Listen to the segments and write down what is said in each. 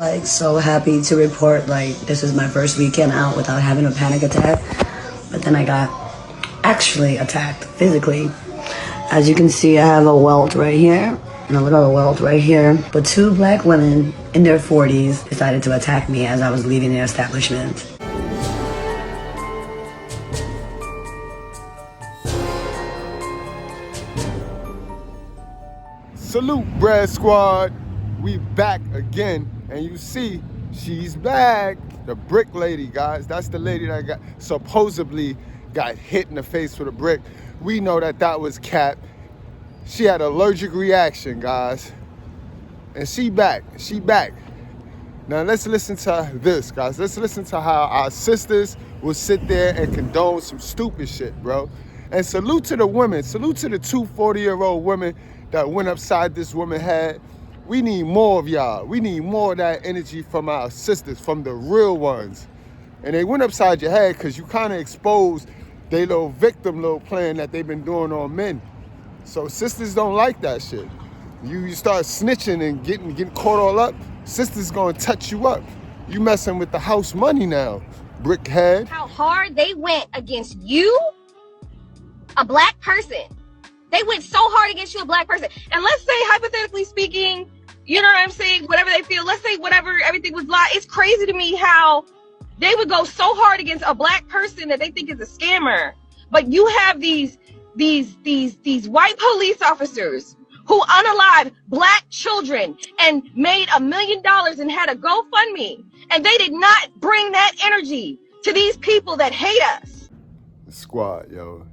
Like, so happy to report, like, this is my first weekend out without having a panic attack. But then I got actually attacked physically. As you can see, I have a welt right here and a little welt right here. But two black women in their 40s decided to attack me as I was leaving their establishment. Salute, Bread Squad. We back again, and you see, she's back. The brick lady, guys. That's the lady that supposedly got hit in the face with a brick. We know that was cap. She had an allergic reaction, guys. And she back. Now let's listen to this, guys. Let's listen to how our sisters will sit there and condone some stupid shit, bro. And salute to the women. Salute to the two 40-year-old women that went upside this woman's head. We need more of y'all. We need more of that energy from our sisters, from the real ones. And they went upside your head because you kind of exposed their little victim little plan that they've been doing on men. So sisters don't like that shit. You start snitching and getting caught all up, sisters gonna touch you up. You messing with the house money now, brickhead. How hard they went against you, a black person. They went so hard against you, a black person. And let's say, hypothetically speaking, you know what I'm saying, whatever they feel, let's say whatever, everything was lie. It's crazy to me how they would go so hard against a black person that they think is a scammer. But you have these white police officers who unalived black children and made $1 million and had a GoFundMe. And they did not bring that energy to these people that hate us. Squad, yo,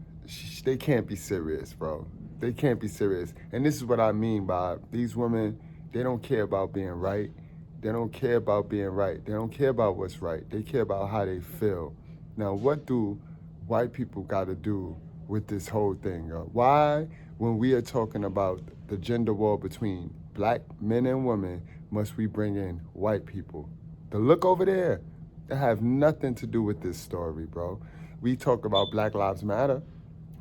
they can't be serious, bro. They can't be serious. And this is what I mean by these women, they don't care about being right. They don't care about being right. They don't care about what's right. They care about how they feel. Now, what do white people got to do with this whole thing? Why, when we are talking about the gender war between black men and women, must we bring in white people? The look over there, that have nothing to do with this story, bro. We talk about Black Lives Matter.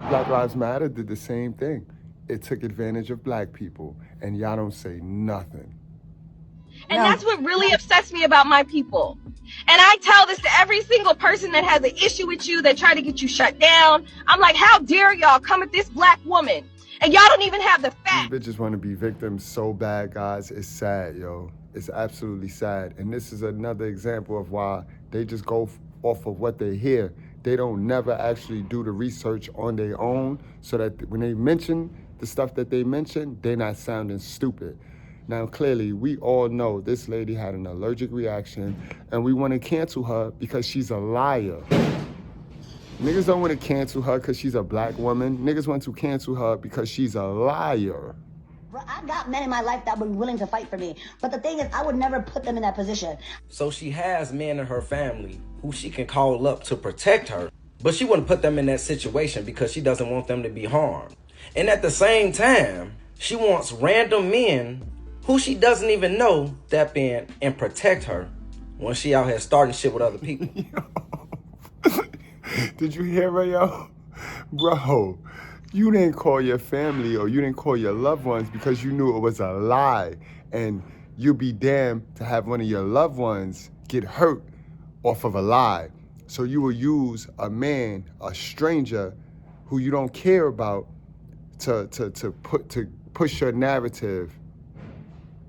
Black Lives Matter did the same thing. It took advantage of black people, and y'all don't say nothing. And that's what really upsets me about my people. And I tell this to every single person that has an issue with you, that try to get you shut down. I'm like, how dare y'all come at this black woman? And y'all don't even have the facts. These bitches want to be victims so bad, guys. It's sad, yo. It's absolutely sad. And this is another example of why they just go off of what they hear. They don't never actually do the research on their own, so that when they mention the stuff that they mention, they're not sounding stupid. Now, clearly, we all know this lady had an allergic reaction, and we want to cancel her because she's a liar. Niggas don't want to cancel her because she's a black woman. Niggas want to cancel her because she's a liar. Bro, I got men in my life that were willing to fight for me. But the thing is, I would never put them in that position. So she has men in her family who she can call up to protect her, but she wouldn't put them in that situation because she doesn't want them to be harmed. And at the same time, she wants random men who she doesn't even know step in and protect her when she out here starting shit with other people. Did you hear her, yo? Bro, you didn't call your family or you didn't call your loved ones because you knew it was a lie. And you'd be damned to have one of your loved ones get hurt off of a lie. So you will use a man, a stranger, who you don't care about to push your narrative.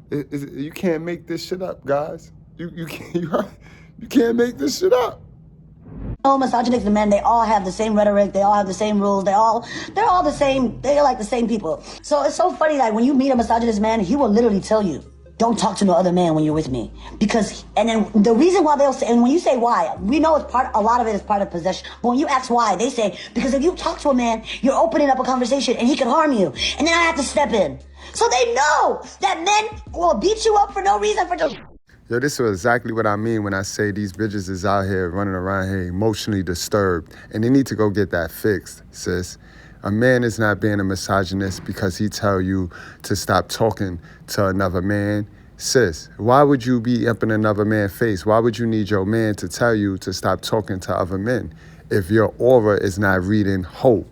You can't make this shit up, guys. You can't make this shit up. All misogynistic men, they all have the same rhetoric, they all have the same rules, they're all the same, they're like the same people. So it's so funny that when you meet a misogynist man, he will literally tell you, don't talk to no other man when you're with me. Because, and then the reason why they'll say, and when you say why, we know a lot of it is part of possession. But when you ask why, they say, because if you talk to a man, you're opening up a conversation and he can harm you. And then I have to step in. So they know that men will beat you up for no reason. Yo, this is exactly what I mean when I say these bitches is out here running around here emotionally disturbed. And they need to go get that fixed, sis. A man is not being a misogynist because he tell you to stop talking to another man. Sis, why would you be up in another man's face? Why would you need your man to tell you to stop talking to other men if your aura is not reading hope?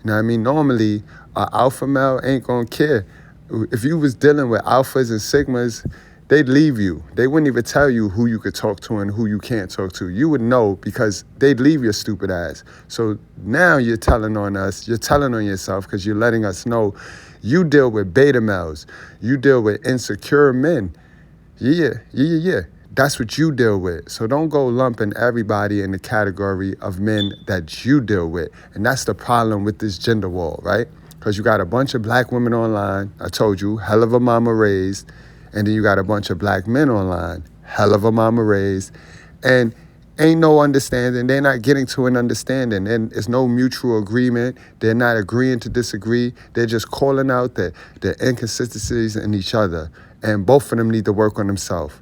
You know what I mean? Normally, an alpha male ain't gonna care. If you was dealing with alphas and sigmas, they'd leave you. They wouldn't even tell you who you could talk to and who you can't talk to. You would know because they'd leave your stupid ass. So now you're telling on us, you're telling on yourself because you're letting us know you deal with beta males. You deal with insecure men. Yeah. That's what you deal with. So don't go lumping everybody in the category of men that you deal with. And that's the problem with this gender war, right? Because you got a bunch of black women online, I told you, hell of a mama raised. And then you got a bunch of black men online, hell of a mama raised. And ain't no understanding. They're not getting to an understanding. And there's no mutual agreement. They're not agreeing to disagree. They're just calling out the inconsistencies in each other. And both of them need to work on themselves.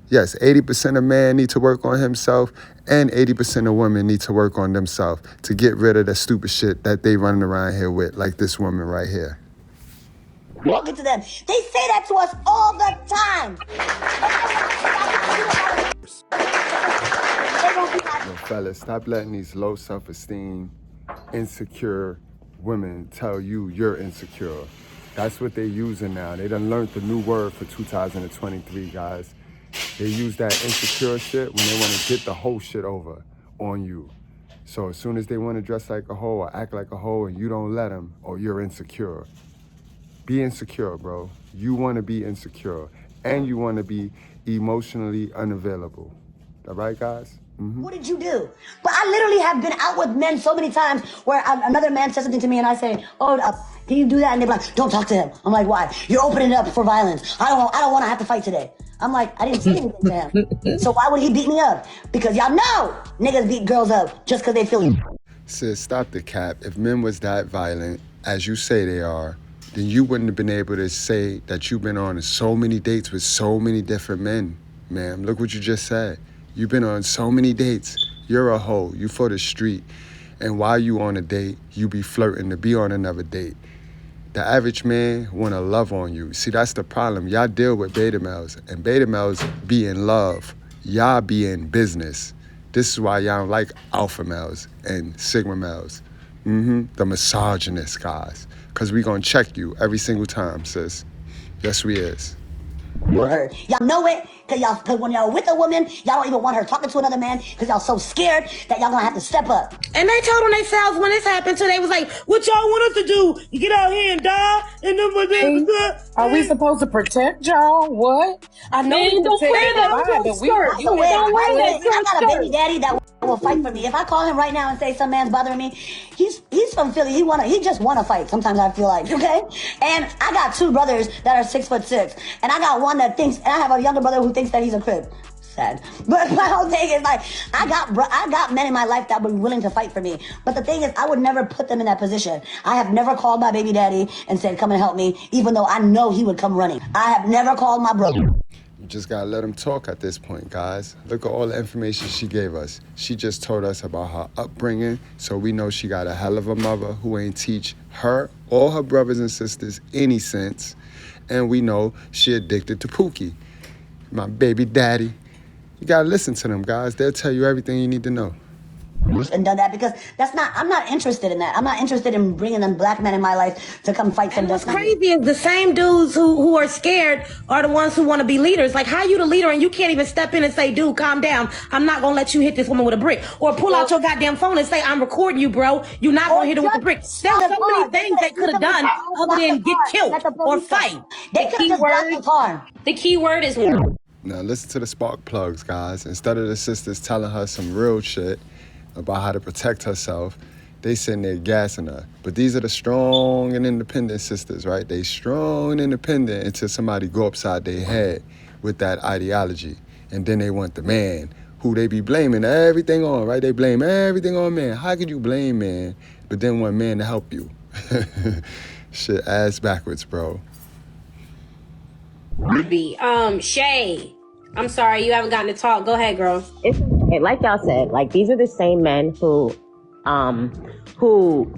Yes, 80% of man need to work on himself, and 80% of women need to work on themselves to get rid of the stupid shit that they running around here with, like this woman right here. Walking to them. They say that to us all the time. Yo, fellas, stop letting these low self-esteem, insecure women tell you you're insecure. That's what they're using now. They done learned the new word for 2023, guys. They use that insecure shit when they want to get the whole shit over on you. So as soon as they want to dress like a hoe or act like a hoe and you don't let them, oh, you're insecure. Be insecure, bro. You want to be insecure. And you want to be emotionally unavailable. All right, guys? Mm-hmm. What did you do? But I literally have been out with men so many times where another man says something to me and I say, oh, can you do that? And they're like, don't talk to him. I'm like, why? You're opening it up for violence. I don't want to have to fight today. I'm like, I didn't say anything to him. So why would he beat me up? Because y'all know niggas beat girls up just because they feel. Sis, stop the cap. If men was that violent, as you say they are, then you wouldn't have been able to say that you've been on so many dates with so many different men, ma'am. Look what you just said. You've been on so many dates. You're a hoe. You for the street. And while you on a date, you be flirting to be on another date. The average man want to love on you. See, that's the problem. Y'all deal with beta males, and beta males be in love. Y'all be in business. This is why y'all don't like alpha males and sigma males. The misogynist guys. Because we going to check you every single time, sis. Yes, we is. Word. Y'all know it, cause when y'all with a woman, y'all don't even want her talking to another man, cause y'all so scared that y'all gonna have to step up. And they told on themselves when this happened too. They was like, "What y'all want us to do? You get out here and die?" And then are we supposed to protect y'all? What? I know we don't wear that but we skirt. you Don't wear that I got a skirt. baby daddy that will fight for me. If I call him right now and say some man's bothering me, he's from Philly. He just wanna fight. Sometimes I feel like, okay? And I got two brothers that are 6'6", and I got one that thinks, and I have a younger brother who thinks that he's a crib. Sad. But my whole thing is like, I got men in my life that were willing to fight for me. But the thing is, I would never put them in that position. I have never called my baby daddy and said, come and help me, even though I know he would come running. I have never called my brother. You just gotta let them talk at this point, guys. Look at all the information she gave us. She just told us about her upbringing, so we know she got a hell of a mother who ain't teach her or her brothers and sisters any sense. And we know she addicted to Pookie, my baby daddy. You gotta listen to them, guys. They'll tell you everything you need to know. And done that because I'm not interested in that. I'm not interested in bringing them black men in my life to come fight some. what's crazy is the same dudes who are scared are the ones who want to be leaders. Like, how you the leader and you can't even step in and say, dude, calm down. I'm not going to let you hit this woman with a brick. Or pull out your goddamn phone and say, I'm recording you, bro. You're not going to hit her with a brick. There's so many things they could have done other than get killed or fight. They could have just blocked the car. The key word is Now listen to the spark plugs, guys. Instead of the sisters telling her some real shit about how to protect herself, they sitting there gassing her. But these are the strong and independent sisters, right? They strong and independent until somebody go upside their head with that ideology. And then they want the man who they be blaming everything on, right? They blame everything on man. How could you blame man, but then want man to help you? Shit, ass backwards, bro. Shay. I'm sorry, you haven't gotten to talk. Go ahead, girl. It's okay. Like y'all said, like these are the same men who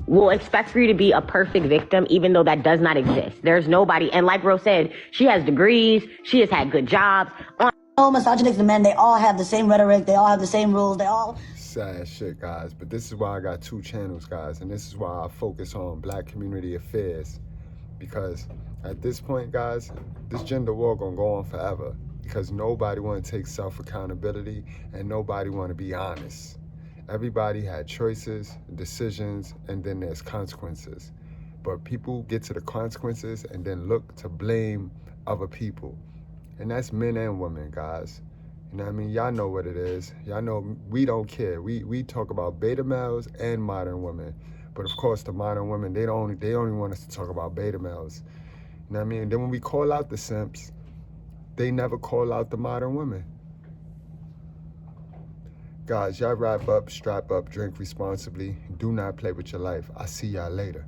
will expect for you to be a perfect victim, even though that does not exist. There's nobody. And like Rose said, she has degrees. She has had good jobs. All misogynistic men, they all have the same rhetoric. They all have the same rules. They all. Sad shit, guys. But this is why I got 2 channels, guys. And this is why I focus on black community affairs. Because at this point, guys, this gender war gonna go on forever. because nobody want to take self-accountability and nobody want to be honest. Everybody had choices, decisions, and then there's consequences. But people get to the consequences and then look to blame other people. And that's men and women, guys. You know what I mean? Y'all know what it is. Y'all know we don't care. We talk about beta males and modern women. But of course, the modern women, they only want us to talk about beta males. You know what I mean? And then when we call out the simps, they never call out the modern women. Guys, y'all wrap up, strap up, drink responsibly. Do not play with your life. I'll see y'all later.